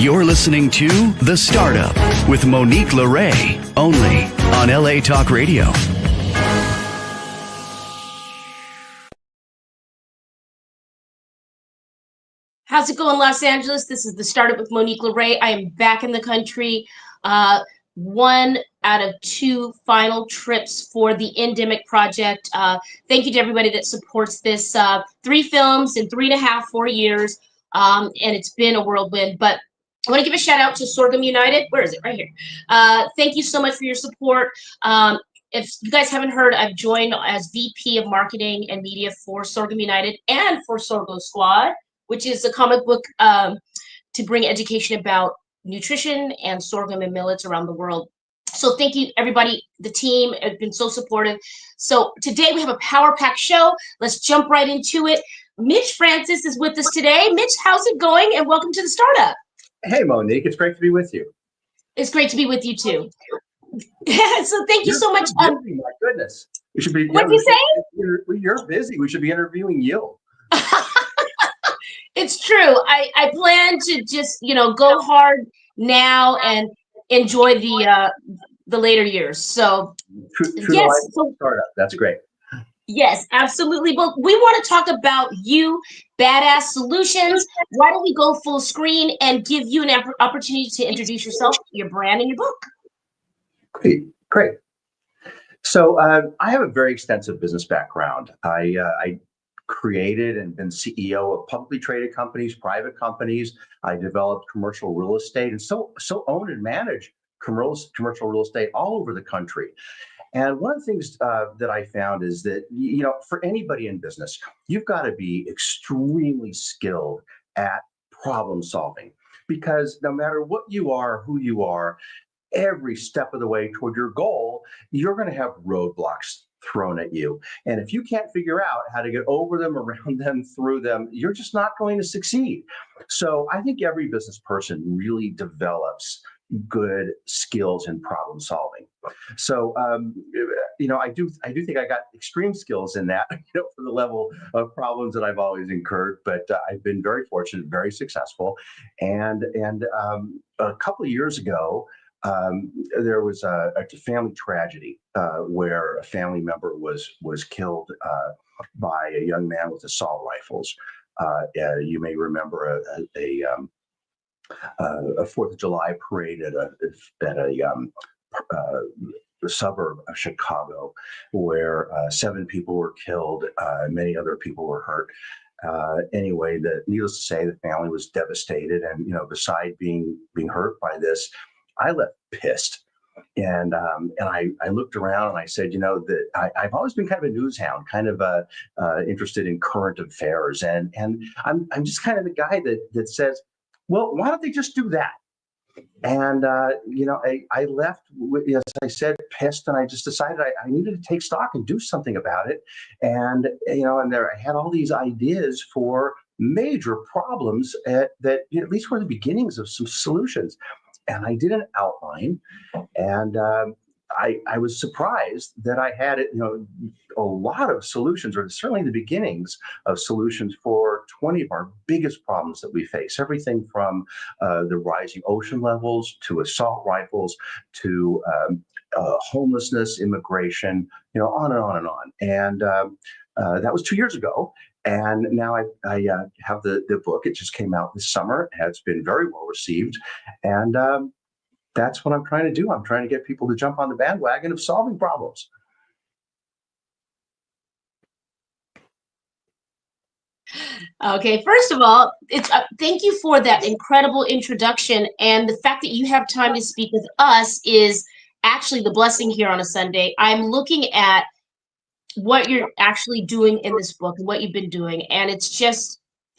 You're listening to The Startup with Monique Lore, only on LA Talk Radio. How's it going, Los Angeles? This is The Startup with Monique Lore. I am back in the country. One out of two final trips for the Endemic Project. Thank you to everybody that supports this. 3 films in 3.5, 4 years. And it's been a whirlwind. But I want to give a shout out to Sorghum United. Where is it? Right here. Thank you so much for your support. If you guys haven't heard, I've joined as VP of Marketing and Media for Sorghum United and for Sorghum Squad, which is a comic book to bring education about nutrition and sorghum and millets around the world. So thank you, everybody. The team has been so supportive. So today we have a power-packed show. Let's jump right into it. Mitch Francis is with us today. Mitch, how's it going? And welcome to The Startup. Hey, Monique. It's great to be with you. It's great to be with you, too. So thank you so much. My goodness. We should be. What'd you say? You're busy. We should be interviewing you. It's true. I plan to just, go hard now and enjoy the later years. So True yes, startup. That's great. Yes, absolutely. But we want to talk about you, Badass Solutions. Why don't we go full screen and give you an opportunity to introduce yourself, your brand, and your book? Great. So I have a very extensive business background. I created and been CEO of publicly traded companies, private companies. I developed commercial real estate and so own and manage commercial real estate all over the country. And one of the things that I found is that, for anybody in business, you've got to be extremely skilled at problem solving, because no matter what you are, who you are, every step of the way toward your goal, you're going to have roadblocks thrown at you. And if you can't figure out how to get over them, around them, through them, you're just not going to succeed. So I think every business person really develops good skills in problem solving. So, I do think I got extreme skills in that, for the level of problems that I've always incurred, but I've been very fortunate, very successful. And a couple of years ago, there was a family tragedy where a family member was killed by a young man with assault rifles. You may remember a 4th of July parade at a suburb of Chicago, where 7 people were killed, many other people were hurt. Anyway, needless to say, the family was devastated, and beside being hurt by this, I left pissed. And I looked around and I said, that I've always been kind of a news hound, kind of interested in current affairs, and I'm just kind of the guy that says, well, why don't they just do that? And I left, as I said, pissed, and I just decided I needed to take stock and do something about it. And I had all these ideas for major problems that at least were the beginnings of some solutions. And I did an outline, and I was surprised that I had a lot of solutions, or certainly the beginnings of solutions for 20 of our biggest problems that we face. Everything from the rising ocean levels to assault rifles to homelessness, immigration, on and on and on. And that was 2 years ago. And now I have the book. It just came out this summer. It's been very well received. And that's what I'm trying to do. I'm trying to get people to jump on the bandwagon of solving problems. Okay, first of all, thank you for that incredible introduction. And the fact that you have time to speak with us is actually the blessing here on a Sunday. I'm looking at what you're actually doing in this book and what you've been doing. And it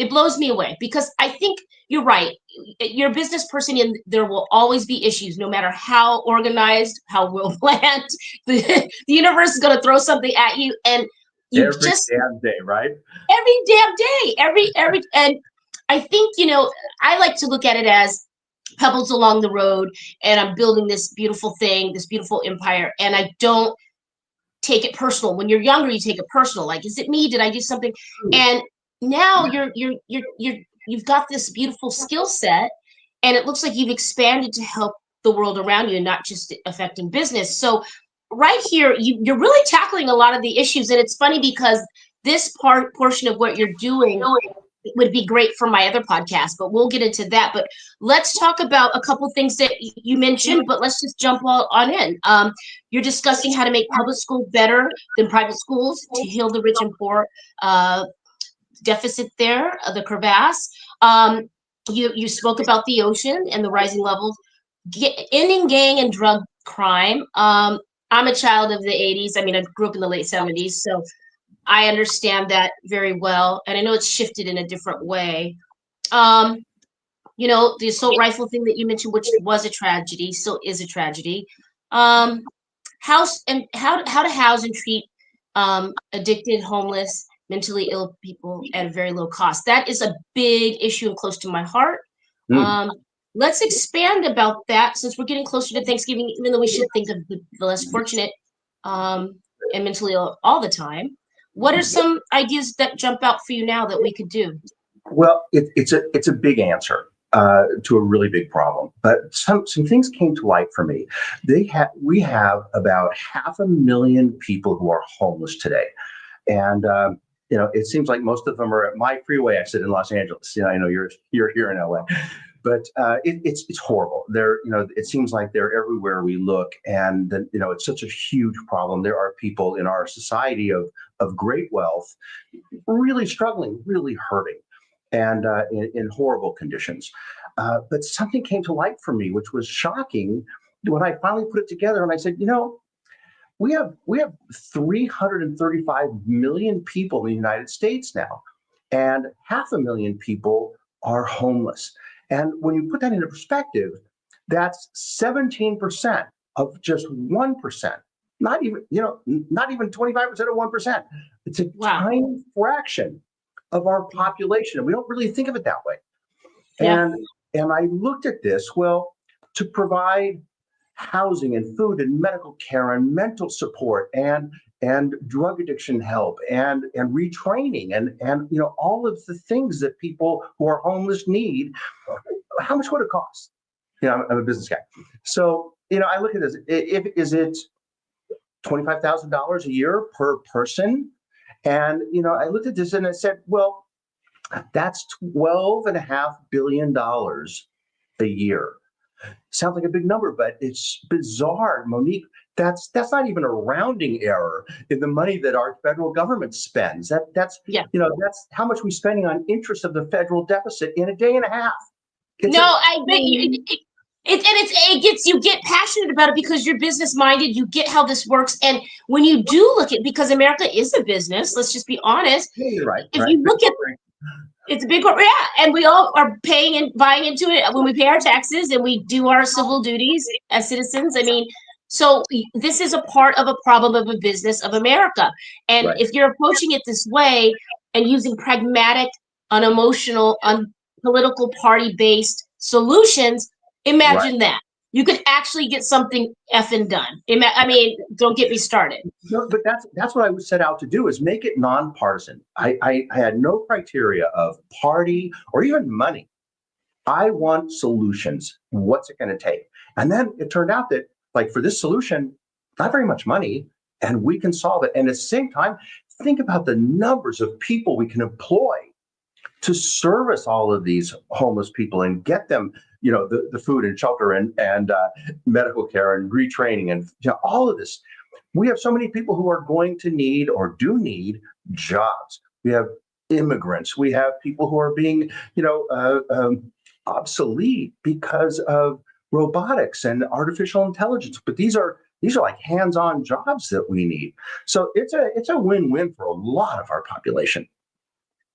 blows me away, because I think you're right. You're a business person, and there will always be issues, no matter how organized, how well planned. The universe is going to throw something at you, and every damn day, right? Every damn day, every, and I think, I like to look at it as pebbles along the road, and I'm building this beautiful thing, this beautiful empire, and I don't take it personal. When you're younger, you take it personal. Like, is it me? Did I do something? And now you've got this beautiful skill set, and it looks like you've expanded to help the world around you and not just affecting business. So right here, you're really tackling a lot of the issues, and it's funny because this portion of what you're doing would be great for my other podcast, but we'll get into that. But let's talk about a couple things that you mentioned, but let's just jump all on in. You're discussing how to make public schools better than private schools to heal the rich and poor deficit there, the crevasse. You spoke about the ocean and the rising levels, ending gang and drug crime. I'm a child of the 80s. I mean, I grew up in the late 70s, so I understand that very well, and I know it's shifted in a different way. Um, the assault rifle thing that you mentioned, which was a tragedy, still is a tragedy. Um, how to house and treat addicted, homeless, mentally ill people at a very low cost. That is a big issue and close to my heart. Um, let's expand about that since we're getting closer to Thanksgiving, even though we should think of the less fortunate and mentally ill all the time. What are some ideas that jump out for you now that we could do? Well, it's a big answer to a really big problem, but some things came to light for me. We have about 500,000 people who are homeless today, and it seems like most of them are at my freeway exit in Los Angeles. I know you're here in LA, but it's horrible. It seems like they're everywhere we look, and it's such a huge problem. There are people in our society of great wealth really struggling, really hurting, and in horrible conditions. But something came to light for me, which was shocking when I finally put it together, and I said, we have 335 million people in the United States now, and 500,000 people are homeless. And when you put that into perspective, that's 17% of just 1%. Not even 25% of 1%. It's a tiny fraction of our population, and we don't really think of it that way. Yeah. And I looked at this, to provide housing and food and medical care and mental support and drug addiction help and retraining and all of the things that people who are homeless need. How much would it cost? I'm a business guy, so I look at this. Is it $25,000 a year per person? And I looked at this and I said, well, that's $12.5 billion a year. Sounds like a big number, but it's bizarre, Monique. That's not even a rounding error in the money that our federal government spends. That's how much we're spending on interest of the federal deficit in a day and a half. I bet you. You get passionate about it because you're business minded. You get how this works, and when you do look at, because America is a business. Let's just be honest. You're right. If you look at, it's a big corporate, and we all are paying and buying into it when we pay our taxes and we do our civil duties as citizens. I mean, so this is a part of a problem of a business of America, and if you're approaching it this way and using pragmatic, unemotional, unpolitical, party-based solutions, imagine that. You could actually get something effing done. I mean, don't get me started. No, but that's what I set out to do, is make it nonpartisan. I had no criteria of party or even money. I want solutions. What's it going to take? And then it turned out that, like, for this solution, not very much money, and we can solve it. And at the same time, think about the numbers of people we can employ to service all of these homeless people and get them, the food and shelter and medical care and retraining and all of this. We have so many people who are going to need or do need jobs. We have immigrants. We have people who are being, obsolete because of robotics and artificial intelligence. But these are like hands-on jobs that we need. So it's a win-win for a lot of our population.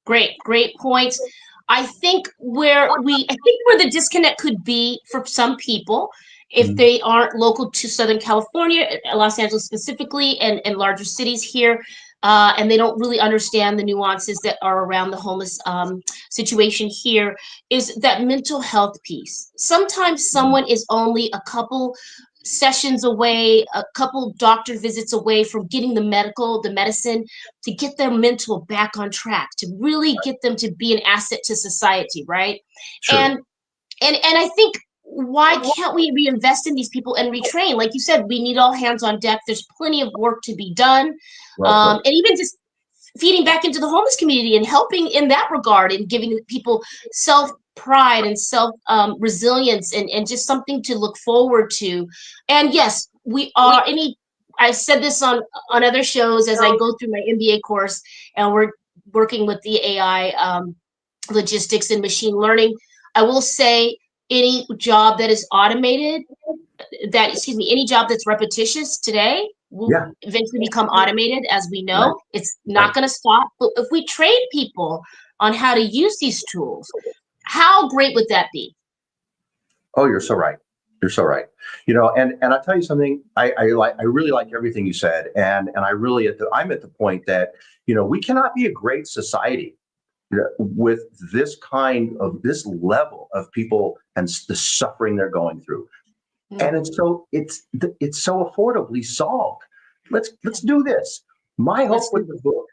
Great points. I think where the disconnect could be for some people, if they aren't local to Southern California, Los Angeles specifically, and larger cities here, and they don't really understand the nuances that are around the homeless situation here, is that mental health piece. Sometimes someone is only a couple sessions away, a couple doctor visits away from getting the medicine to get their mental back on track, to really get them to be an asset to society, right? Sure. And And I think, why can't we reinvest in these people and retrain? Like you said, we need all hands on deck. There's plenty of work to be done. And even just feeding back into the homeless community and helping in that regard, and giving people self pride and self resilience, and just something to look forward to. And yes, we are I've said this on other shows as I go through my MBA course, and we're working with the AI logistics and machine learning. I will say, any job that is automated, any job that's repetitious today will eventually become automated, as we know. Right. It's not going to stop. But if we train people on how to use these tools, how great would that be? Oh, you're so right. You're so right. You know, and I'll tell you something. I really like everything you said, and I'm at the point that, you know, we cannot be a great society with this level of people and the suffering they're going through. And it's so affordably solved. Let's do this. My hope with the book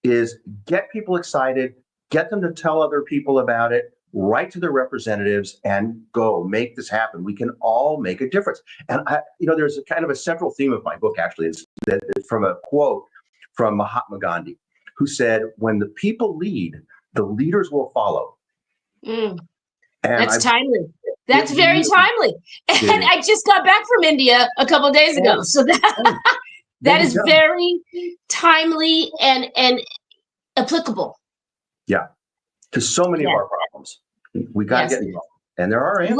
is get people excited, get them to tell other people about it, write to their representatives, and go make this happen. We can all make a difference. And there's a kind of a central theme of my book, actually, is from a quote from Mahatma Gandhi, who said, "When the people lead, the leaders will follow." That's timely. That's very timely. And I just got back from India a couple of days ago. So that is very timely and applicable. Yeah. To so many of our problems. We got to get involved. And there are answers.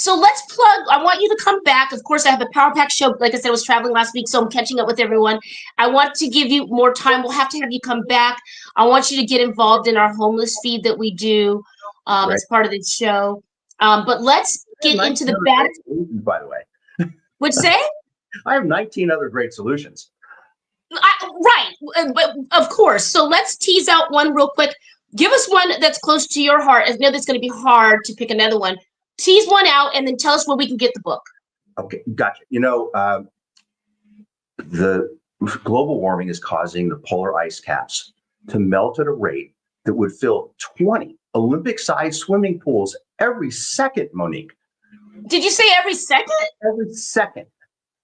Let's plug. I want you to come back. Of course, I have a Power Pack show. Like I said, I was traveling last week, so I'm catching up with everyone. I want to give you more time. We'll have to have you come back. I want you to get involved in our homeless feed that we do as part of the show. But let's get into the bad. By the way, what'd you say? I have 19 other great solutions. Right, but of course. So let's tease out one real quick. Give us one that's close to your heart. I know that's going to be hard to pick another one. Tease one out, and then tell us where we can get the book. Okay, gotcha. You know, the global warming is causing the polar ice caps to melt at a rate that would fill 20 Olympic-sized swimming pools every second, Monique. Did you say every second? Every second.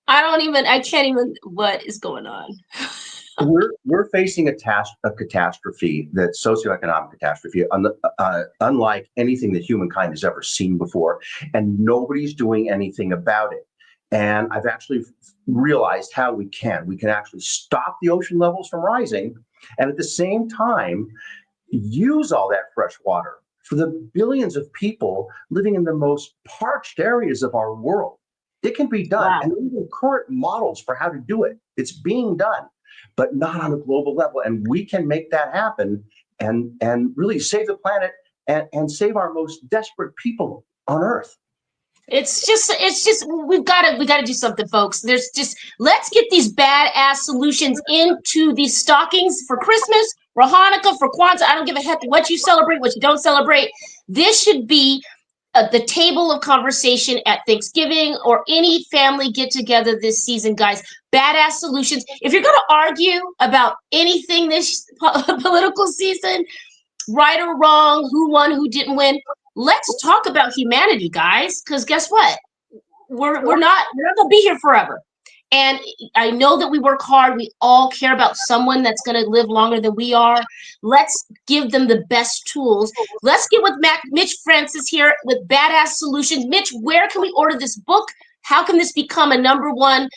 I can't even, what is going on? We're facing a catastrophe, that's socioeconomic catastrophe, unlike anything that humankind has ever seen before, and nobody's doing anything about it. And I've actually realized how we can actually stop the ocean levels from rising, and at the same time, use all that fresh water for the billions of people living in the most parched areas of our world. It can be done. Wow. And even current models for how to do it, it's being done, but not on a global level. And we can make that happen and really save the planet and save our most desperate people on Earth. It's just we've got to do something, folks. Let's get these badass solutions into these stockings for Christmas, for Hanukkah, for Kwanzaa. I don't give a heck what you celebrate, what you don't celebrate. This should be the table of conversation at Thanksgiving or any family get together this season, guys. Badass solutions. If you're going to argue about anything this political season, right or wrong, who won, who didn't win, let's talk about humanity, guys. Because guess what? We're not going to be here forever. And I know that we work hard. We all care about someone that's going to live longer than we are. Let's give them the best tools. Let's get with Mitch Francis here with Badass Solutions. Mitch, where can we order this book? How can this become a #1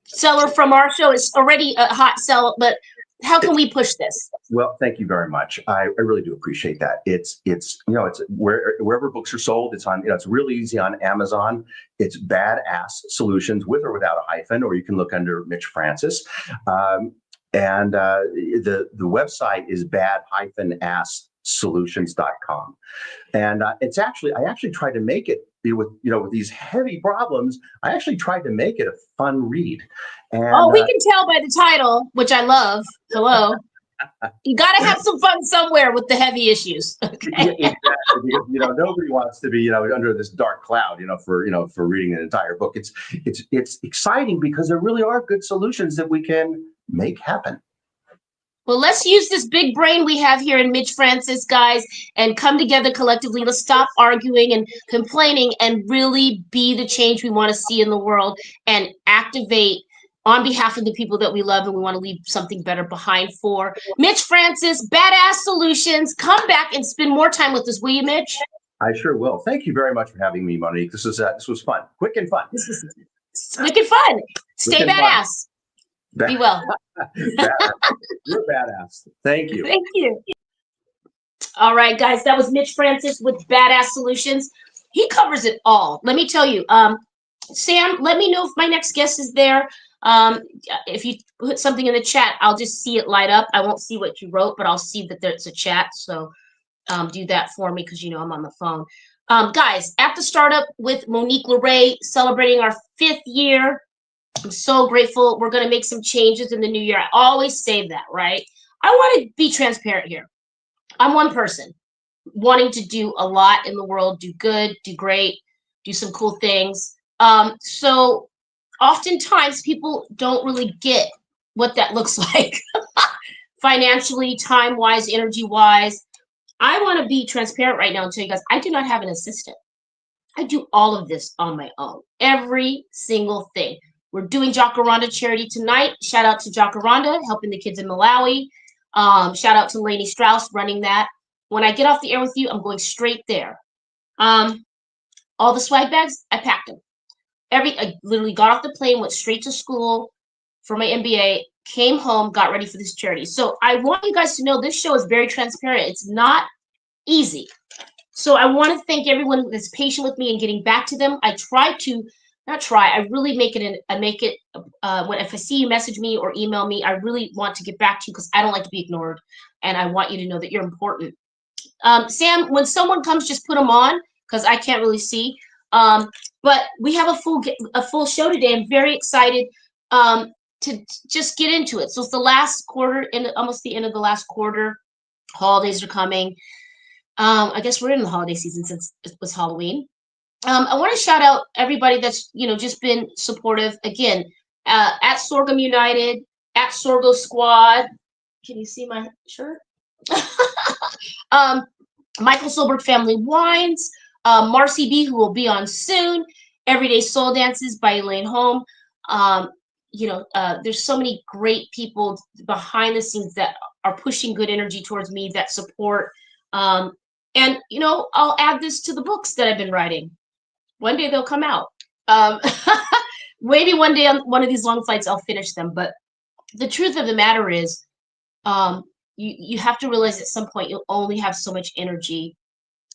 seller from our show? It's already a hot sell, but how can we push this? Well, thank you very much. I really do appreciate that. It's wherever books are sold. It's on. It's really easy on Amazon. It's Badass Solutions with or without a hyphen, or you can look under Mitch Francis. And the website is bad-asssolutions.com. And I actually tried to make it with these heavy problems. I actually tried to make it a fun read. And, we can tell by the title, which I love. Hello. You got to have some fun somewhere with the heavy issues. Okay? Yeah, exactly. Because, nobody wants to be, under this dark cloud, for reading an entire book. It's exciting because there really are good solutions that we can make happen. Well, let's use this big brain we have here in Mitch Francis, guys, and come together collectively. Let's stop arguing and complaining and really be the change we want to see in the world and activate on behalf of the people that we love and we want to leave something better behind for. Mitch Francis, Badass Solutions. Come back and spend more time with us, will you, Mitch? I sure will. Thank you very much for having me, Monique. This was fun, quick and fun. This was wicked fun. Stay badass. Be well. You're badass. Thank you. Thank you. All right, guys, that was Mitch Francis with Badass Solutions. He covers it all. Let me tell you, Sam, let me know if my next guest is there. If you put something in the chat, I'll just see it light up. I won't see what you wrote, but I'll see that there's a chat. So do that for me because, you know, I'm on the phone. Guys, at the startup with Monique Lore, celebrating our 5th year. I'm so grateful. We're going to make some changes in the new year. I always say that, right? I want to be transparent here. I'm one person wanting to do a lot in the world, do good, do great, do some cool things. So oftentimes people don't really get what that looks like financially, time-wise, energy-wise. I want to be transparent right now and tell you guys, I do not have an assistant. I do all of this on my own, every single thing. We're doing Jacaranda charity tonight. Shout out to Jacaranda, helping the kids in Malawi. Shout out to Lainey Strauss running that. When I get off the air with you, I'm going straight there. All the swag bags, I packed them. I literally got off the plane, went straight to school for my MBA, came home, got ready for this charity. So I want you guys to know this show is very transparent. It's not easy. So I want to thank everyone that's patient with me and getting back to them. I really make it when if I see you message me or email me, I really want to get back to you because I don't like to be ignored and I want you to know that you're important. Sam, when someone comes, just put them on because I can't really see. But we have a full show today. I'm very excited to just get into it. So it's the last quarter, almost the end of the last quarter. Holidays are coming. I guess we're in the holiday season since it was Halloween. I want to shout out everybody that's, you know, just been supportive. Again, at Sorghum United, at Sorgo Squad. Can you see my shirt? Michael Solberg Family Wines, Marcy B, who will be on soon, Everyday Soul Dances by Elaine Holm. There's so many great people behind the scenes that are pushing good energy towards me, that support. And, you know, I'll add this to the books that I've been writing. One day they'll come out. Maybe one day on one of these long flights, I'll finish them. But the truth of the matter is, you have to realize at some point you'll only have so much energy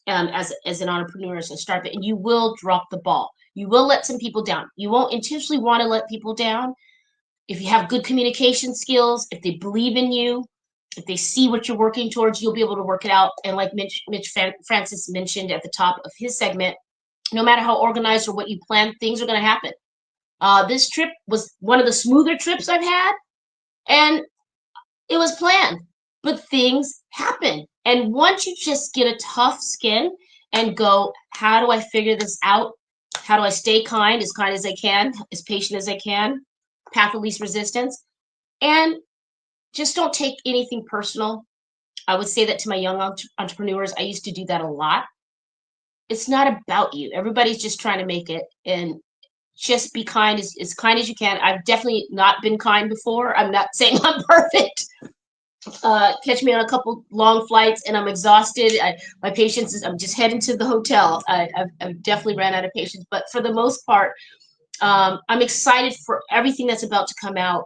as an entrepreneur, as a startup, and you will drop the ball. You will let some people down. You won't intentionally want to let people down. If you have good communication skills, if they believe in you, if they see what you're working towards, you'll be able to work it out. And like Mitch Francis mentioned at the top of his segment, no matter how organized or what you plan, things are going to happen. This trip was one of the smoother trips I've had, and it was planned, but things happen. And once you just get a tough skin and go, how do I figure this out? How do I stay kind as I can, as patient as I can, path of least resistance, and just don't take anything personal. I would say that to my young entrepreneurs. I used to do that a lot. It's not about you. Everybody's just trying to make it, and just be kind as kind as you can. I've definitely not been kind before. I'm not saying I'm perfect. Catch me on a couple long flights and I'm exhausted. My patience is, I'm just heading to the hotel. I've definitely ran out of patience, but for the most part, I'm excited for everything that's about to come out.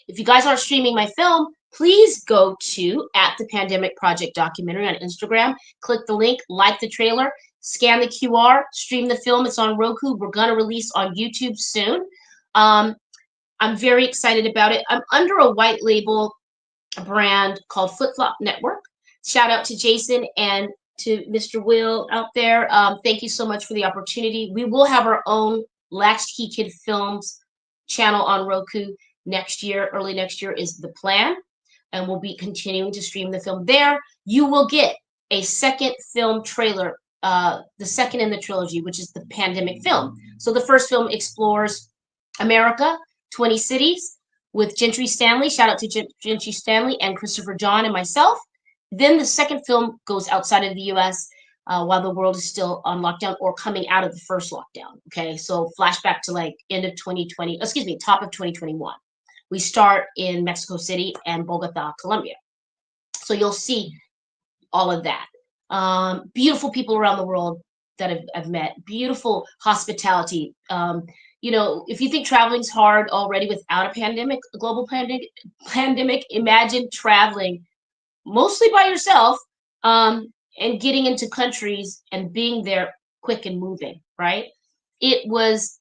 If you guys aren't streaming my film, please go to @the_pandemic_project documentary on Instagram. Click the link, like the trailer, scan the QR, stream the film. It's on Roku. We're going to release on YouTube soon. I'm very excited about it. I'm under a white label brand called Flip Flop Network. Shout out to Jason and to Mr. Will out there. Thank you so much for the opportunity. We will have our own Latchkey Kid Films channel on Roku next year. Early next year is the plan, and we'll be continuing to stream the film there. You will get a second film trailer, the second in the trilogy, which is the pandemic film. So the first film explores America, 20 cities. with Gentry Stanley. Shout out to Gentry Stanley and Christopher John and myself. Then the second film goes outside of the US while the world is still on lockdown or coming out of the first lockdown. Okay, so flashback to like end of 2020, excuse me, top of 2021. We start in Mexico City and Bogota, Colombia. So you'll see all of that. Beautiful people around the world that I've met, beautiful hospitality. You know, if you think traveling's hard already without a pandemic, a global pandemic, imagine traveling mostly by yourself and getting into countries and being there quick and moving, right? It was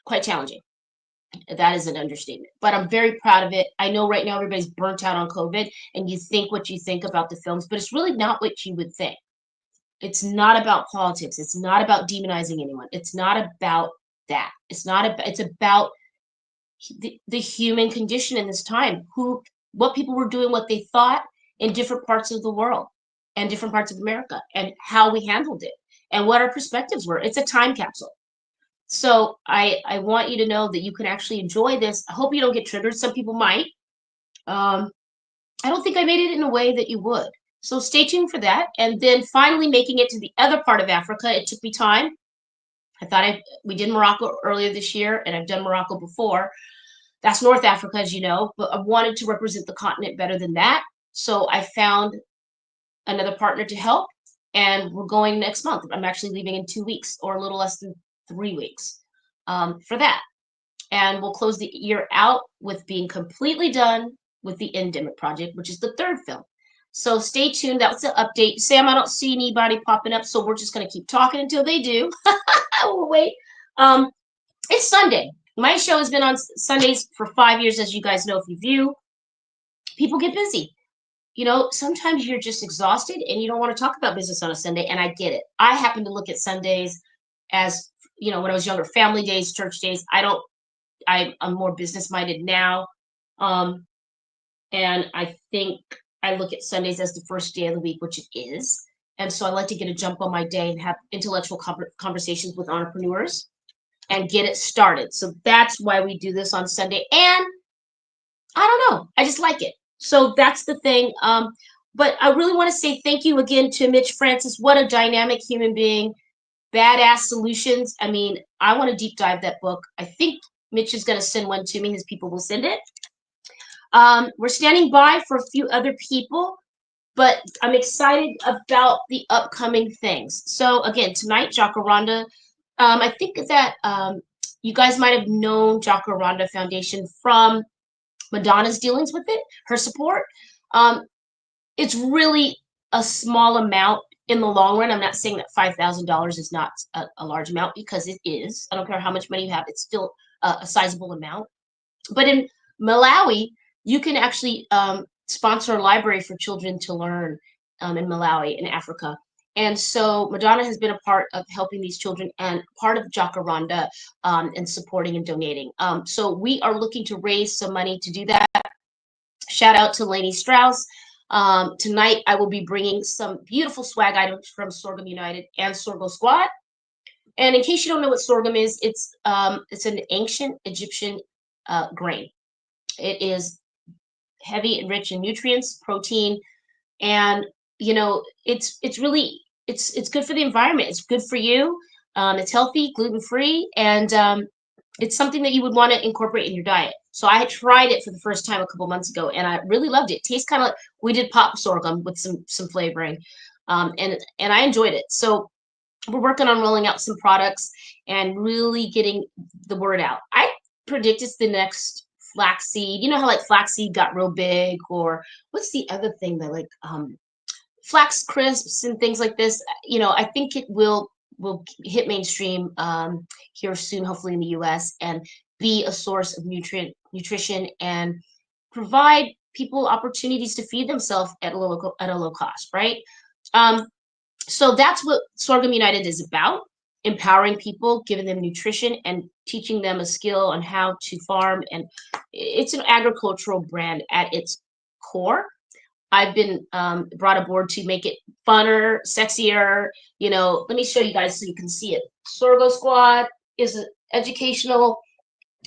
quite challenging. That is an understatement, but I'm very proud of it. I know right now everybody's burnt out on COVID and you think what you think about the films, but it's really not what you would think. It's not about politics. It's not about demonizing anyone. It's not about that. It's not about, it's about the human condition in this time, what people were doing, what they thought in different parts of the world and different parts of America and how we handled it and what our perspectives were. It's a time capsule. So I want you to know that you can actually enjoy this. I hope you don't get triggered. Some people might. I don't think I made it in a way that you would. So stay tuned for that. And then finally making it to the other part of Africa. It took me time. I thought we did Morocco earlier this year, and I've done Morocco before. That's North Africa, as you know, but I wanted to represent the continent better than that. So I found another partner to help, and we're going next month. I'm actually leaving in 2 weeks or a little less than 3 weeks for that. And we'll close the year out with being completely done with the Endemic Project, which is the third film. So stay tuned. That was the update. Sam, I don't see anybody popping up, so we're just going to keep talking until they do. We'll wait. It's Sunday. My show has been on Sundays for 5 years, as you guys know if you view. People get busy. You know, sometimes you're just exhausted and you don't want to talk about business on a Sunday, and I get it. I happen to look at Sundays as, you know, when I was younger, family days, church days. I'm more business-minded now. And I think I look at Sundays as the first day of the week, which it is. And so I like to get a jump on my day and have intellectual conversations with entrepreneurs and get it started. So that's why we do this on Sunday. And I don't know, I just like it. So that's the thing. But I really want to say thank you again to Mitch Francis. What a dynamic human being. Badass solutions. I mean, I want to deep dive that book. I think Mitch is going to send one to me. His people will send it. We're standing by for a few other people, but I'm excited about the upcoming things. So again, tonight, Jacaranda. I think that you guys might have known Jacaranda Foundation from Madonna's dealings with it, her support. It's really a small amount in the long run. I'm not saying that $5,000 is not a large amount, because it is. I don't care how much money you have, it's still a sizable amount. But in Malawi, you can actually sponsor a library for children to learn in Malawi, in Africa. And so Madonna has been a part of helping these children and part of Jacaranda and supporting and donating. So we are looking to raise some money to do that. Shout out to Lainey Strauss. Tonight, I will be bringing some beautiful swag items from Sorghum United and Sorghum Squad. And in case you don't know what sorghum is, it's an ancient Egyptian grain. It is heavy and rich in nutrients, protein, and you know it's really it's good for the environment. It's good for you. It's healthy, gluten-free, and it's something that you would want to incorporate in your diet. So I had tried it for the first time a couple months ago, and I really loved it. It tastes kind of like we did pop sorghum with some flavoring, and I enjoyed it. So we're working on rolling out some products and really getting the word out. I predict it's the next flaxseed. You know how like flaxseed got real big, or what's the other thing that like flax crisps and things like this. You know, I think it will hit mainstream here soon, hopefully in the US, and be a source of nutrition and provide people opportunities to feed themselves at a low cost, right? So that's what Sorghum United is about: empowering people, giving them nutrition, and teaching them a skill on how to farm. And it's an agricultural brand at its core. I've been brought aboard to make it funner, sexier. You know, let me show you guys so you can see it. Sorghum Squad is an educational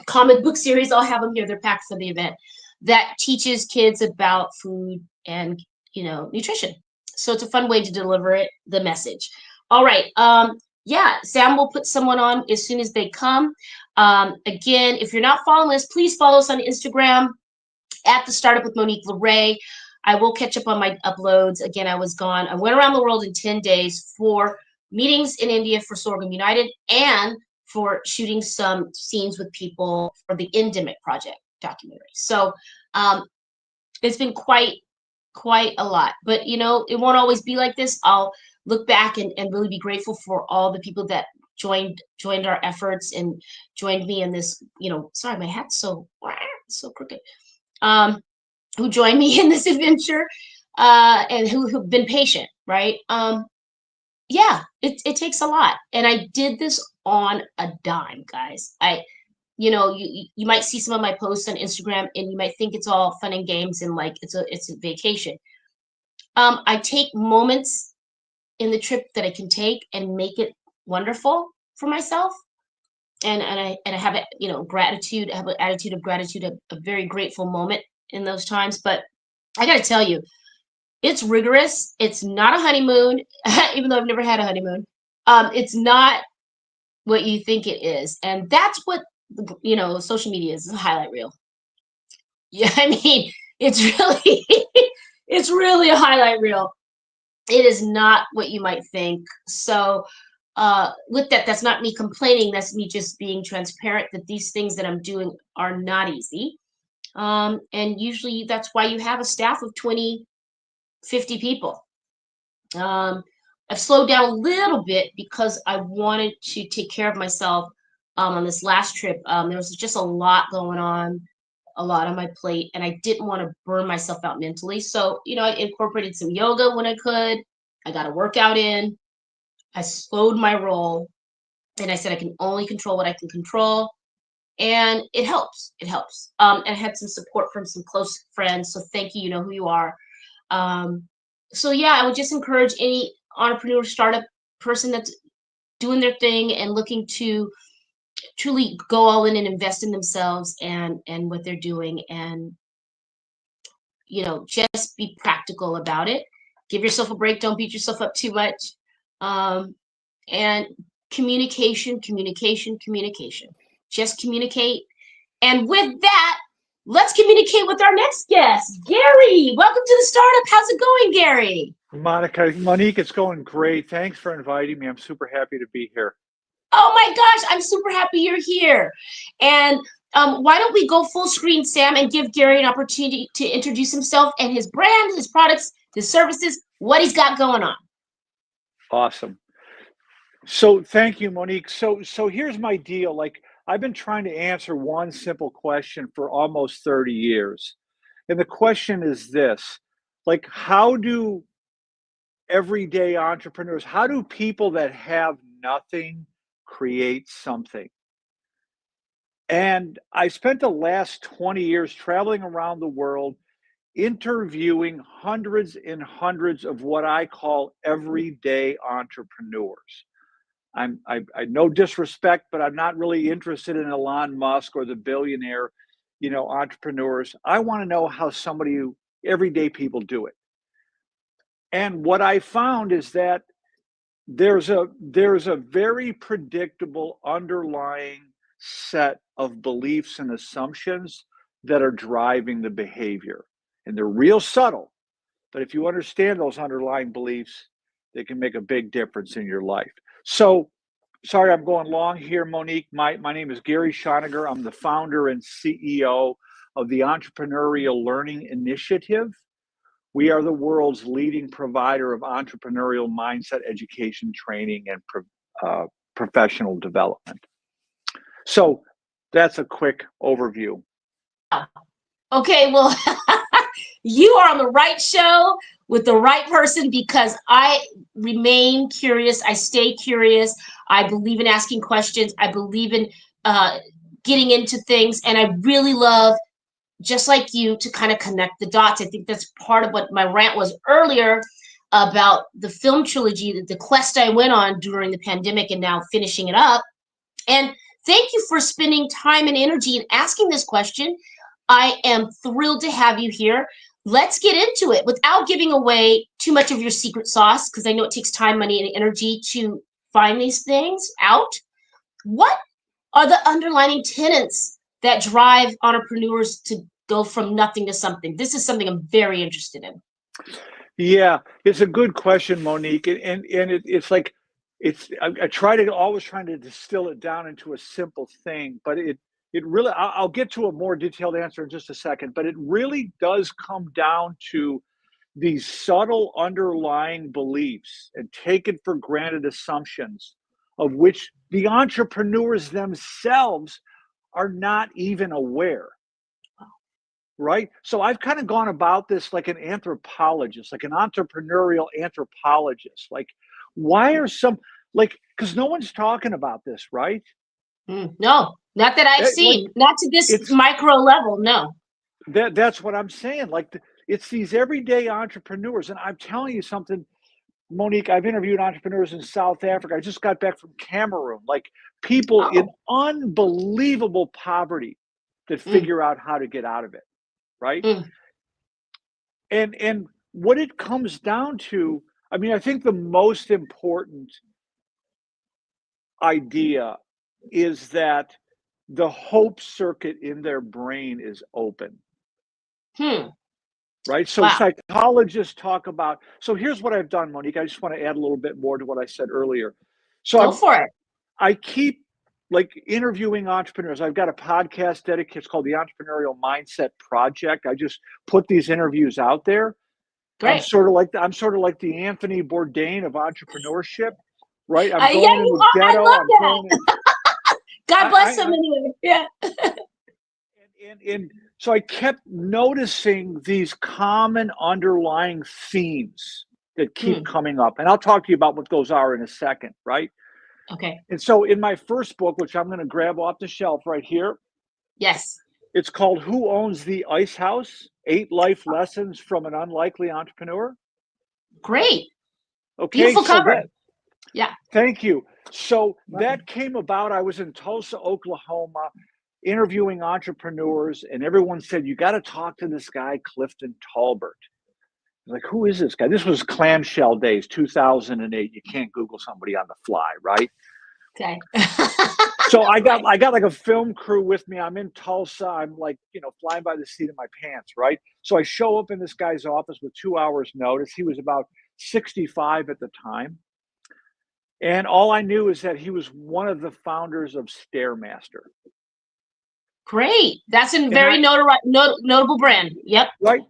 comic book series. I'll have them here. They're packed for the event that teaches kids about food and, nutrition. So it's a fun way to deliver the message. All right. Yeah, Sam will put someone on as soon as they come. Again, if you're not following us, please follow us on Instagram at the Startup with Monique Lore. I will catch up on my uploads. Again, I was gone. I went around the world in 10 days for meetings in India for Sorghum United and for shooting some scenes with people for the Endemic Project documentary. So it's been quite a lot. But it won't always be like this. I'll look back and really be grateful for all the people that joined our efforts and joined me in this, sorry, my hat's so crooked. Who joined me in this adventure, and who've been patient, right? Yeah, it takes a lot. And I did this on a dime, guys. You might see some of my posts on Instagram and you might think it's all fun and games and like it's a vacation. I take moments in the trip that I can take and make it wonderful for myself. And I have gratitude. I have an attitude of gratitude, a very grateful moment in those times. But I got to tell you, it's rigorous. It's not a honeymoon, even though I've never had a honeymoon. It's not what you think it is. And that's what, social media is a highlight reel. Yeah, I mean, it's really, it's really a highlight reel. It is not what you might think. So with that, that's not me complaining. That's me just being transparent that these things that I'm doing are not easy. And usually that's why you have a staff of 20, 50 people. I've slowed down a little bit because I wanted to take care of myself on this last trip. There was just a lot going on, a lot on my plate, and I didn't want to burn myself out mentally. So, I incorporated some yoga when I could. I got a workout in. I slowed my roll, and I said I can only control what I can control. And it helps. It helps. And I had some support from some close friends. So thank you. You know who you are. So yeah, I would just encourage any entrepreneur, startup person that's doing their thing and looking to truly go all in and invest in themselves and what they're doing, and just be practical about it. Give yourself a break. Don't beat yourself up too much. And communication. Just communicate. And with that, let's communicate with our next guest, Gary. Welcome to the Startup. How's it going, Gary? Monique, it's going great. Thanks for inviting me. I'm super happy to be here. Oh my gosh, I'm super happy you're here. And why don't we go full screen, Sam, and give Gary an opportunity to introduce himself and his brand, his products, his services, what he's got going on. Awesome. So thank you, Monique. So here's my deal. Like, I've been trying to answer one simple question for almost 30 years. And the question is this, like, how do everyday entrepreneurs, how do people that have nothing create something? And I spent the last 20 years traveling around the world, interviewing hundreds and hundreds of what I call everyday entrepreneurs. I no disrespect, but I'm not really interested in Elon Musk or the billionaire, entrepreneurs. I want to know how everyday people do it. And what I found is that there's a very predictable underlying set of beliefs and assumptions that are driving the behavior. And they're real subtle. But if you understand those underlying beliefs, they can make a big difference in your life. So, sorry, I'm going long here, Monique. My name is Gary Schoniger. I'm the founder and CEO of the Entrepreneurial Learning Initiative. We are the world's leading provider of entrepreneurial mindset education, training, and professional development. So that's a quick overview. Okay, well, you are on the right show with the right person, because I remain curious. I stay curious. I believe in asking questions. I believe in getting into things. And I really love, just like you, to kind of connect the dots. I think that's part of what my rant was earlier about the film trilogy, the quest I went on during the pandemic and now finishing it up. And Thank you for spending time and energy and asking this question. I am thrilled to have you here. Let's get into it without giving away too much of your secret sauce, because I know it takes time, money, and energy to find these things out. What are the underlying tenets that drive entrepreneurs to go from nothing to something? This is something I'm very interested in. Yeah, it's a good question, Monique, it's like I try to always trying to distill it down into a simple thing, but it really I'll get to a more detailed answer in just a second, but it really does come down to these subtle underlying beliefs and taken for granted assumptions of which the entrepreneurs themselves are not even aware. Right? So I've kind of gone about this like an anthropologist, like an entrepreneurial anthropologist. Like, why are some like because no one's talking about this, right? No, not that I've Like seen, not to this it's micro level. No. that's what I'm saying. Like it's these everyday entrepreneurs, and I'm telling you something, Monique. I've interviewed entrepreneurs in South Africa. I just got back from Cameroon. Like people in Oh. unbelievable poverty that figure out how to get out of it, right? And what it comes down to, I mean, I think the most important idea is that the hope circuit in their brain is open, right? So Wow. psychologists talk about, so here's what I've done, Monique. I just want to add a little bit more to what I said earlier. So Go for it. I keep like interviewing entrepreneurs. I've got a podcast dedicated, it's called the Entrepreneurial Mindset Project. I just put these interviews out there. I'm Great. sort of like the Anthony Bourdain of entrepreneurship, right? I'm Yeah, going in you the are. I ghetto. love I'm that. going in. God bless I him anyway. Yeah. and so I kept noticing these common underlying themes that keep coming up, and I'll talk to you about what those are in a second, right? Okay. And so in my first book, which I'm going to grab off the shelf right here, Yes. it's called "Who Owns the Ice House? 8 Life Lessons from an Unlikely Entrepreneur." Great. Okay, Beautiful so cover. Yeah. thank you. So Welcome. that came about. I was in Tulsa, Oklahoma, interviewing entrepreneurs, and everyone said, "You got to talk to this guy, Clifton Talbert." Like, who is this guy? This was clamshell days, 2008. You can't Google somebody on the fly, right? Okay. So I got Right. like a film crew with me. I'm in Tulsa. I'm like, flying by the seat of my pants, right? So I show up in this guy's office with 2 hours notice. He was about 65 at the time. And all I knew is that he was one of the founders of Stairmaster. Great. That's a And very notable brand. Yep. right,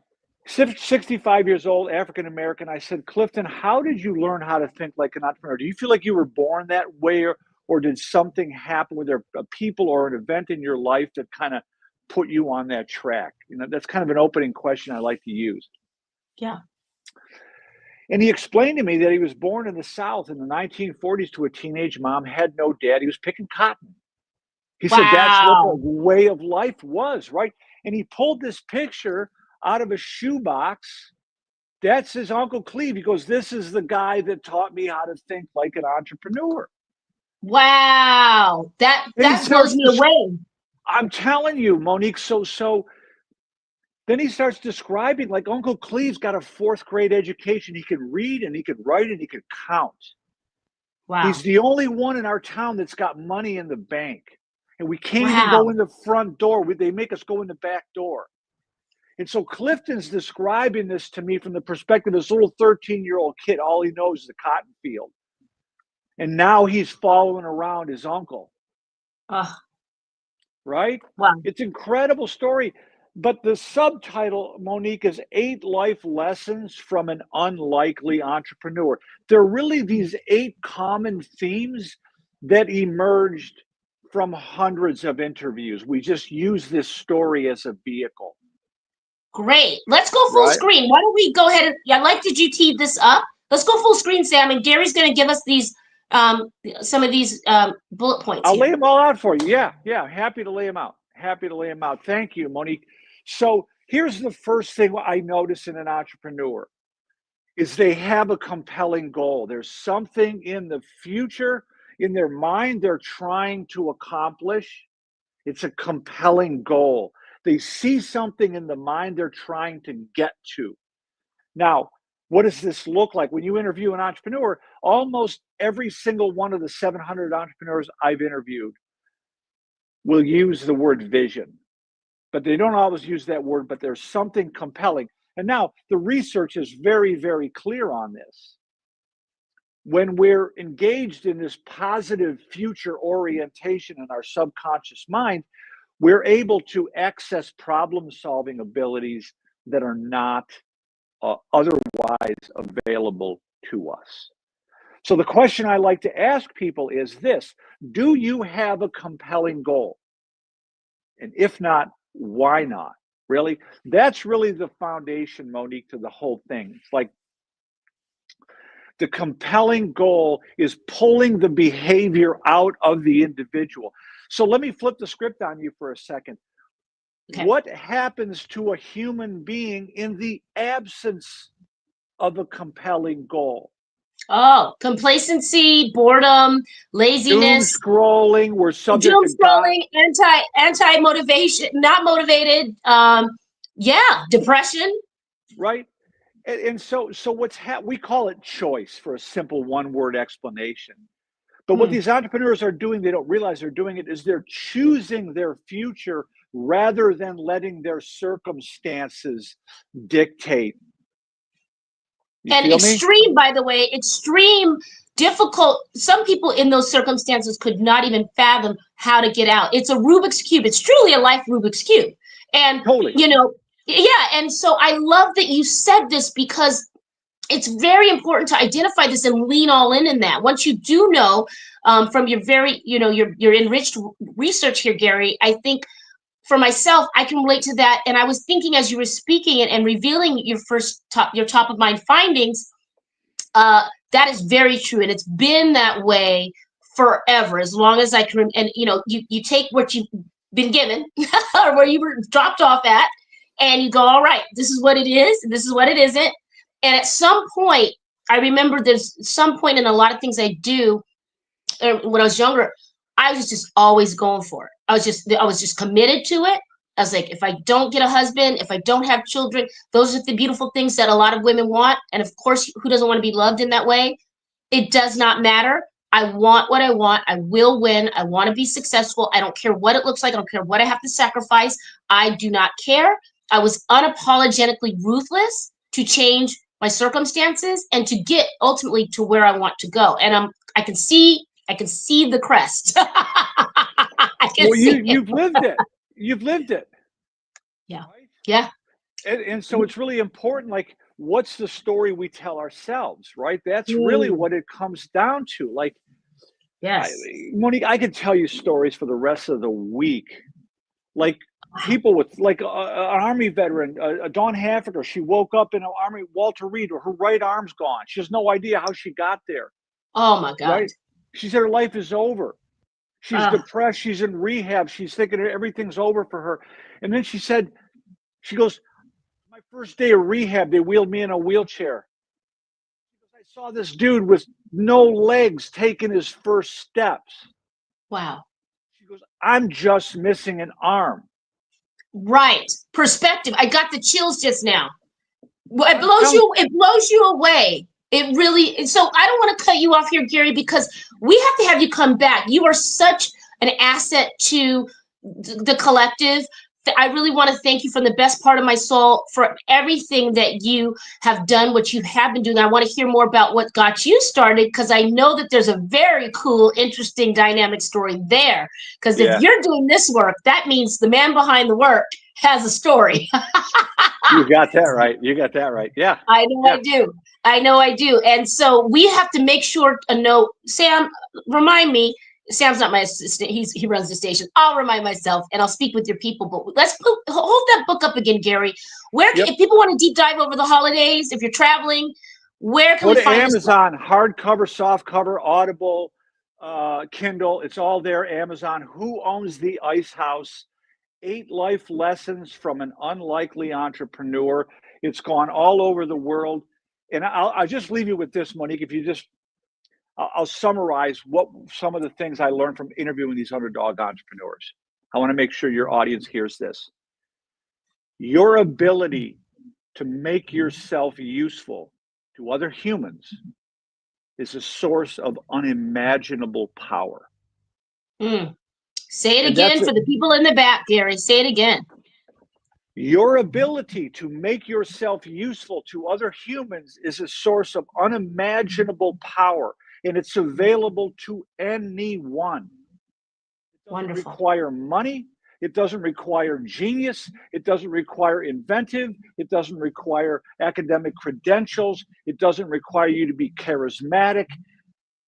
65 years old, African American. I said, Clifton, how did you learn how to think like an entrepreneur? Do you feel like you were born that way, or did something happen? Were there people or an event in your life that kind of put you on that track? That's kind of an opening question I like to use. Yeah. And he explained to me that he was born in the South in the 1940s to a teenage mom, had no dad. He was picking cotton. He said that's what the Wow. way of life was, right? And he pulled this picture out of a shoebox. That's his Uncle Cleve. He goes, "This is the guy that taught me how to think like an entrepreneur." Wow. That And he blows starts me to, away. I'm telling you, Monique, so then he starts describing like Uncle Cleve's got a 4th grade education. He can read and he can write and he can count. Wow. He's the only one in our town that's got money in the bank. And we can't even go Wow. in the front door. They make us go in the back door. And so Clifton's describing this to me from the perspective of this little 13-year-old kid. All he knows is the cotton field. And now he's following around his uncle, Oh, right? wow. It's an incredible story. But the subtitle, Monique, is 8 Life Lessons from an Unlikely Entrepreneur. There are really these 8 common themes that emerged from hundreds of interviews. We just use this story as a vehicle. Great. Let's go full Right? screen. Why don't we go ahead and I like that you teed this up. Let's go full screen, Sam, and Gary's going to give us these some of these bullet points I'll lay here. them all out for you. Yeah. Happy to lay them out. Thank you, Monique. So here's the first thing I notice in an entrepreneur is they have a compelling goal. There's something in the future, in their mind they're trying to accomplish. It's a compelling goal. They see something in the mind they're trying to get to. Now, what does this look like? When you interview an entrepreneur, almost every single one of the 700 entrepreneurs I've interviewed will use the word vision, but they don't always use that word, but there's something compelling. And now the research is very, very clear on this. When we're engaged in this positive future orientation in our subconscious mind, we're able to access problem-solving abilities that are not otherwise available to us. So the question I like to ask people is this: do you have a compelling goal? And if not, why not? Really? That's really the foundation, Monique, to the whole thing. It's like the compelling goal is pulling the behavior out of the individual. So let me flip the script on you for a second. Okay. What happens to a human being in the absence of a compelling goal? Oh, complacency, boredom, laziness, doom scrolling. We're subject doom to scrolling, anti motivation, not motivated. Yeah, depression. Right. And so what's we call it choice for a simple one-word explanation. But what these entrepreneurs are doing, they don't realize they're doing it, is they're choosing their future rather than letting their circumstances dictate. And extreme, by the way, extreme, difficult. Some people in those circumstances could not even fathom how to get out. It's a Rubik's Cube. It's truly a life Rubik's Cube. And, totally. you know, yeah. And so I love that you said this, because it's very important to identify this and lean all in that. Once you do know from your very, your enriched research here, Gary, I think for myself, I can relate to that. And I was thinking as you were speaking and revealing your top of mind findings, that is very true. And it's been that way forever, as long as I can. And, you take what you've been given or where you were dropped off at, and you go, all right, this is what it is, and this is what it isn't. And at some point, I remember there's some point in a lot of things I do when I was younger, I was just always going for it. I was just committed to it. I was like, if I don't get a husband, if I don't have children, those are the beautiful things that a lot of women want. And of course, who doesn't want to be loved in that way? It does not matter. I want what I want. I will win. I want to be successful. I don't care what it looks like. I don't care what I have to sacrifice. I do not care. I was unapologetically ruthless to change my circumstances and to get ultimately to where I want to go. And I can see the crest. You've lived it. You've lived it. Yeah. Right? Yeah. And so it's really important, like, what's the story we tell ourselves, right? That's really what it comes down to. Like, yes, Monique, I could tell you stories for the rest of the week. Like, people with, like, an Army veteran, Dawn Haffiker, she woke up in an Army, Walter Reed, her right arm's gone. She has no idea how she got there. Oh, my God. Right? She said her life is over. She's depressed. She's in rehab. She's thinking everything's over for her. And then she goes, my first day of rehab, they wheeled me in a wheelchair. I saw this dude with no legs taking his first steps. Wow. She goes, I'm just missing an arm. Right. Perspective. I got the chills just now. It blows you away. It really, so I don't want to cut you off here, Gary, because we have to have you come back. You are such an asset to the collective. I really want to thank you from the best part of my soul for everything that you have done, what you have been doing. I want to hear more about what got you started, because I know that there's a very cool, interesting, dynamic story there. Because if you're doing this work, that means the man behind the work has a story. You got that right. You got that right. Yeah. I know I do. I know I do. And so we have to make sure to know, Sam, remind me. Sam's not my assistant. He runs the station. I'll remind myself, and I'll speak with your people. But let's hold that book up again, Gary. If people want to deep dive over the holidays, if you're traveling, where can we find Amazon, hardcover, softcover, Audible, Kindle. It's all there. Amazon. Who Owns the Ice House? 8 life lessons from an unlikely entrepreneur. It's gone all over the world. And I'll just leave you with this, Monique. If you just, I'll summarize what some of the things I learned from interviewing these underdog entrepreneurs. I want to make sure your audience hears this. Your ability to make yourself useful to other humans is a source of unimaginable power. Say it again for the people in the back, Gary. Say it again. Your ability to make yourself useful to other humans is a source of unimaginable power, and it's available to anyone. It doesn't Wonderful. require money. It doesn't require genius. It doesn't require inventive. It doesn't require academic credentials. It doesn't require you to be charismatic.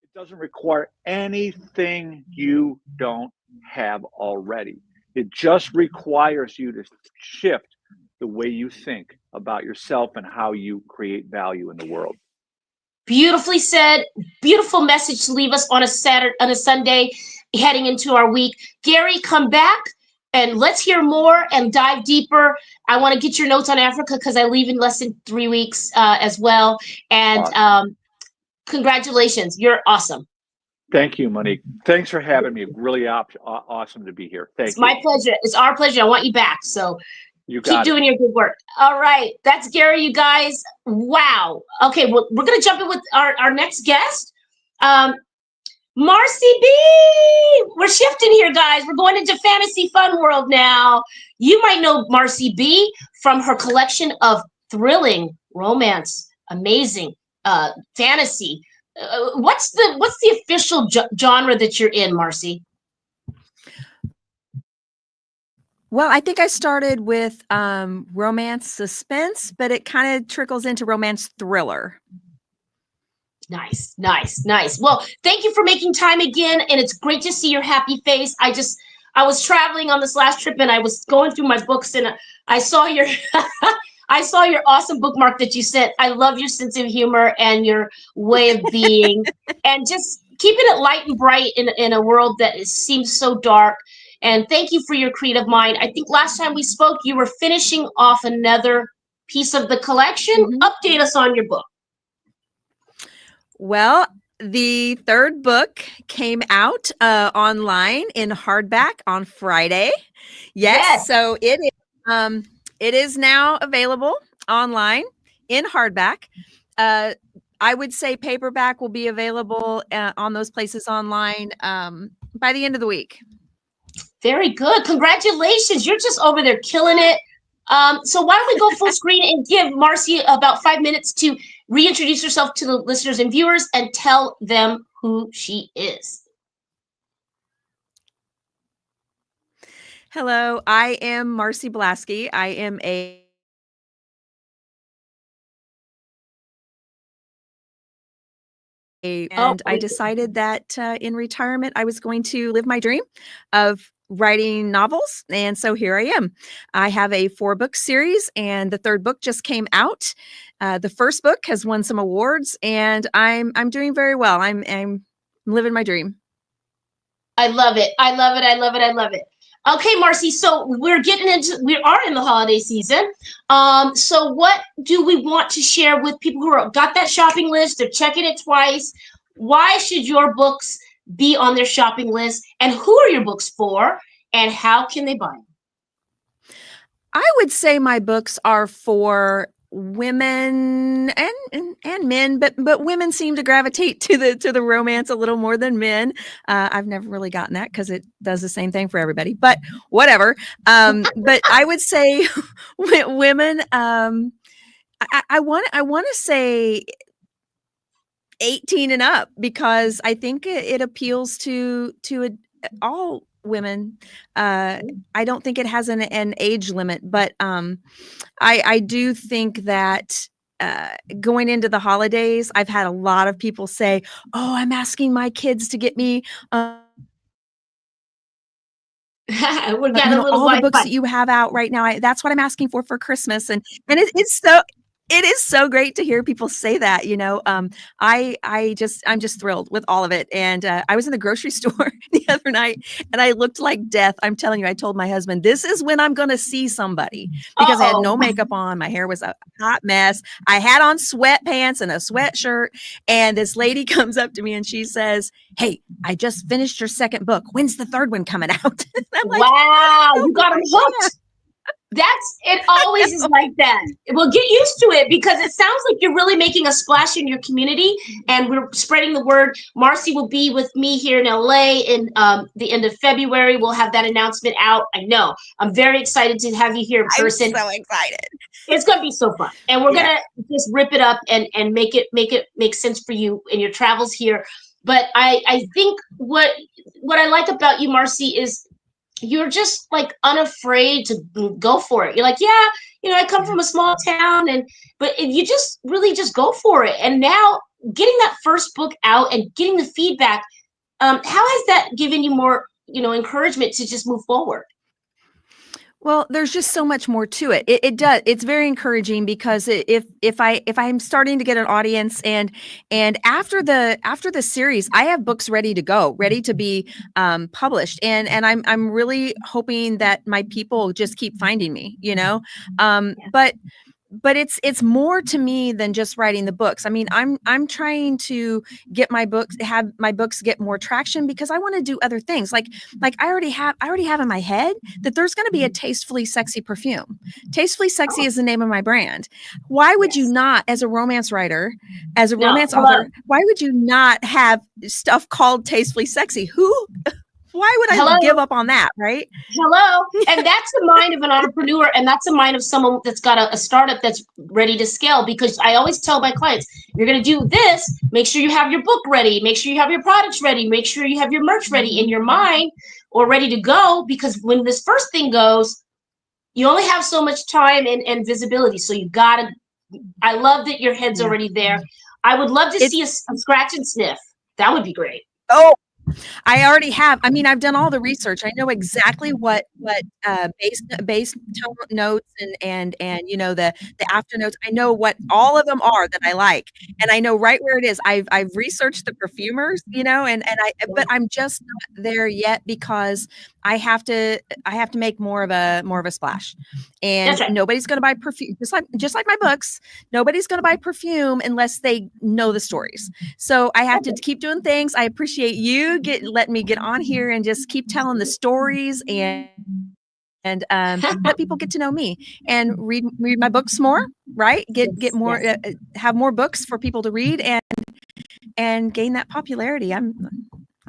It doesn't require anything you don't have already. It just requires you to shift the way you think about yourself and how you create value in the world. Beautifully said. Beautiful message to leave us on a Sunday, heading into our week. Gary, come back and let's hear more and dive deeper. I want to get your notes on Africa because I leave in less than 3 weeks as well. And Awesome. Congratulations. You're awesome. Thank you, Monique. Thanks for having me. Really awesome to be here. Thank you. It's my pleasure. It's our pleasure. I want you back. So keep doing your good work. All right. That's Gary, you guys. Wow. Okay. Well, we're going to jump in with our next guest. Marcy B. We're shifting here, guys. We're going into fantasy fun world now. You might know Marcy B. from her collection of thrilling romance, amazing fantasy. What's the official genre that you're in, Marcy? Well, I think I started with romance suspense, but it kind of trickles into romance thriller. Nice. Well, thank you for making time again, and it's great to see your happy face. I was traveling on this last trip, and I was going through my books, and I saw your I saw your awesome bookmark that you sent. I love your sense of humor and your way of being, and just keeping it light and bright in a world that seems so dark. And thank you for your creative mind. I think last time we spoke, you were finishing off another piece of the collection. Mm-hmm. Update us on your book. Well, the third book came out online in hardback on Friday. Yes. So it is now available online in hardback. I would say paperback will be available on those places online by the end of the week. Very good. Congratulations. You're just over there killing it. So why don't we go full screen and give Marcy about 5 minutes to reintroduce herself to the listeners and viewers and tell them who she is. Hello, I am Marcy Blasky. I am and I decided that in retirement, I was going to live my dream of writing novels. And so here I am. I have a 4-book series, and the third book just came out. The first book has won some awards, and I'm doing very well. I'm living my dream. I love it. Okay, Marcy, so we are in the holiday season. So what do we want to share with people who got that shopping list? They're checking it twice. Why should your books be on their shopping list? And who are your books for? And how can they buy them? I would say my books are for women and men, but women seem to gravitate to the romance a little more than men. I've never really gotten that because it does the same thing for everybody, but whatever. But I would say women, I want to say 18 and up, because I think it appeals to all women. I don't think it has an age limit, but I do think that going into the holidays, I've had a lot of people say, "Oh, I'm asking my kids to get me all the books that you have out right now. That's what I'm asking for Christmas," and it's so. It is so great to hear people say that, I'm just thrilled with all of it. And I was in the grocery store the other night and I looked like death. I'm telling you, I told my husband, this is when I'm going to see somebody, because I had no makeup on. My hair was a hot mess. I had on sweatpants and a sweatshirt. And this lady comes up to me and she says, "Hey, I just finished your second book. When's the third one coming out?" And I'm like, wow, "Oh you got my them hooked. It always is like that. Well, get used to it, because it sounds like you're really making a splash in your community, and we're spreading the word. Marcy will be with me here in LA in the end of February. We'll have that announcement out. I know. I'm very excited to have you here in person. I'm so excited. It's gonna be so fun, and we're gonna just rip it up and make it make sense for you in your travels here. But I think what I like about you, Marcy, is you're just like unafraid to go for it. You're like, yeah, I come from a small town, but you just really just go for it. And now getting that first book out and getting the feedback, how has that given you more, encouragement to just move forward? Well, there's just so much more to it. It does. It's very encouraging, because if I'm starting to get an audience, and after the series, I have books ready to go, ready to be published, and I'm really hoping that my people just keep finding me, but it's more to me than just writing the books. I mean, I'm trying to have my books get more traction, because I want to do other things. Like I already have in my head that there's going to be a Tastefully Sexy perfume. Tastefully Sexy is the name of my brand. Why would you not, as a romance writer, as a romance author, why would you not have stuff called Tastefully Sexy? Why would I give up on that, right? Hello. And that's the mind of an entrepreneur, and that's the mind of someone that's got a startup that's ready to scale. Because I always tell my clients, you're going to do this, make sure you have your book ready, make sure you have your products ready, make sure you have your merch ready in your mind or ready to go. Because when this first thing goes, you only have so much time and visibility. So you got to, I love that your head's already there. I would love to see a scratch and sniff. That would be great. Oh, I already have. I mean, I've done all the research. I know exactly what base tone notes and the after notes. I know what all of them are that I like, and I know right where it is. I've researched the perfumers, but I'm just not there yet, because I have to make more of a splash, and nobody's going to buy perfume. Just like my books, nobody's going to buy perfume unless they know the stories. So I have to keep doing things. I appreciate you letting me get on here and just keep telling the stories, and let people get to know me and read my books more, right? Get more, have more books for people to read, and gain that popularity. I'm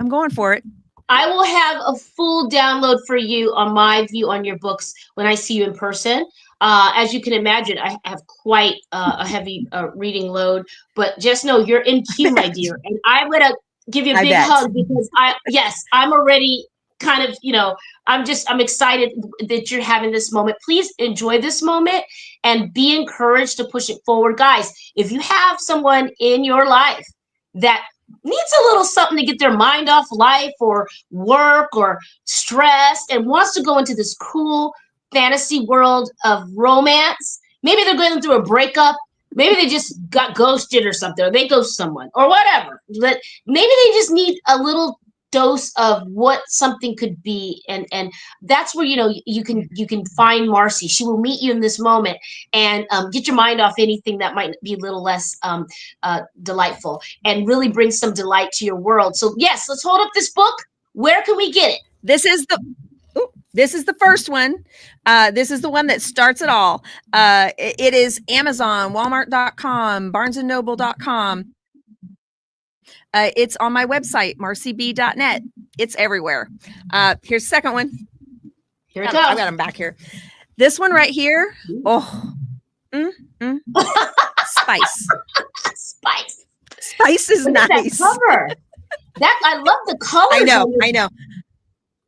going for it. I will have a full download for you on my view on your books when I see you in person. As you can imagine, I have quite a heavy reading load, but just know you're in queue, my dear. And I'm going to give you a big hug, because I'm already kind of, I'm excited that you're having this moment. Please enjoy this moment and be encouraged to push it forward. Guys, if you have someone in your life that needs a little something to get their mind off life or work or stress and wants to go into this cool fantasy world of romance, maybe they're going through a breakup, maybe they just got ghosted or something, or they ghost someone or whatever, but maybe they just need a little dose of what something could be, and that's where you can find Marcy. She will meet you in this moment and get your mind off anything that might be a little less delightful, and really bring some delight to your world. So yes, let's hold up this book. Where can we get it? This is the first one. This is the one that starts it all. It is Amazon, Walmart.com, BarnesandNoble.com. It's on my website, marcyb.net. It's everywhere. Here's the second one. Here it goes. I've got them back here. This one right here. Oh, spice. Spice is nice. That cover. I love the colors. I know.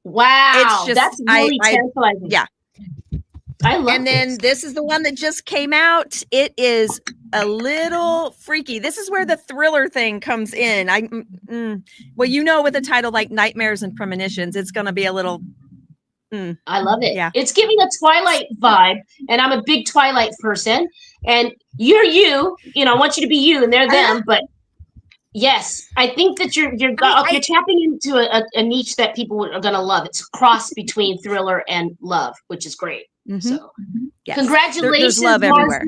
Wow, it's just, that's really tantalizing. Yeah. I love And then this is the one that just came out. It is a little freaky. This is where the thriller thing comes in. Well, with a title like Nightmares and Premonitions, it's going to be a little. I love it. Yeah. It's giving a Twilight vibe, and I'm a big Twilight person. And you're I want you to be you and they're them, but yes, I think that you're tapping into a niche that people are going to love. It's a cross between thriller and love, which is great. So Yes. congratulations. There's love everywhere.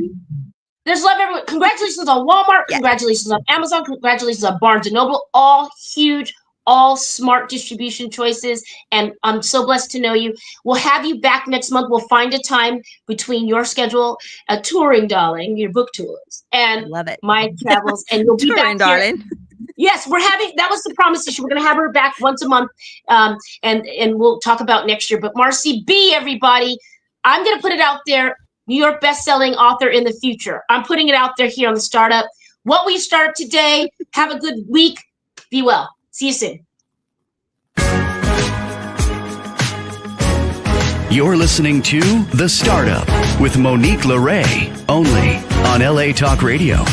There's love everywhere. Congratulations on Walmart. Yes. Congratulations on Amazon. Congratulations on Barnes & Noble. All huge, all smart distribution choices. And I'm so blessed to know you. We'll have you back next month. We'll find a time between your schedule, touring, darling, your book tours, and Love it. my travels. And you'll be Touring, back here. darling. Yes, that was the promise issue. We're going to have her back once a month, and we'll talk about next year. But Marcy B, everybody, I'm going to put it out there. New York best-selling author in the future. I'm putting it out there here on the Startup. What we start today. Have a good week. Be well. See you soon. You're listening to The Startup with Monique Lore, only on LA Talk Radio.